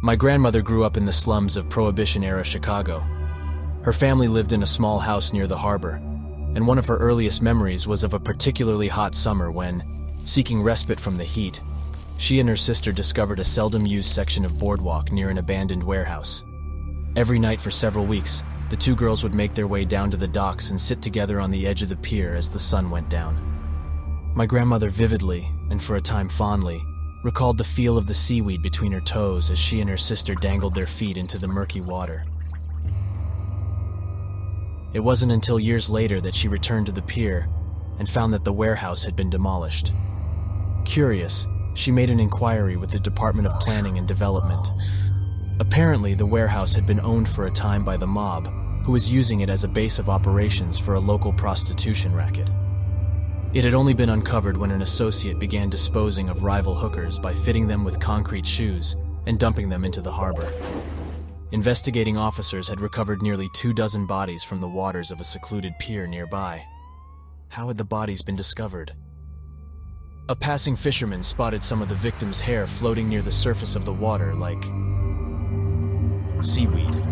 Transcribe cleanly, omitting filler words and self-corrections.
My grandmother grew up in the slums of Prohibition-era Chicago. Her family lived in a small house near the harbor, and one of her earliest memories was of a particularly hot summer when, seeking respite from the heat, she and her sister discovered a seldom-used section of boardwalk near an abandoned warehouse. Every night for several weeks, the two girls would make their way down to the docks and sit together on the edge of the pier as the sun went down. My grandmother vividly, and for a time fondly, recalled the feel of the seaweed between her toes as she and her sister dangled their feet into the murky water. It wasn't until years later that she returned to the pier and found that the warehouse had been demolished. Curious, she made an inquiry with the Department of Planning and Development. Apparently, the warehouse had been owned for a time by the mob, who was using it as a base of operations for a local prostitution racket. It had only been uncovered when an associate began disposing of rival hookers by fitting them with concrete shoes and dumping them into the harbor. Investigating officers had recovered nearly 24 bodies from the waters of a secluded pier nearby. How had the bodies been discovered? A passing fisherman spotted some of the victims' hair floating near the surface of the water like seaweed.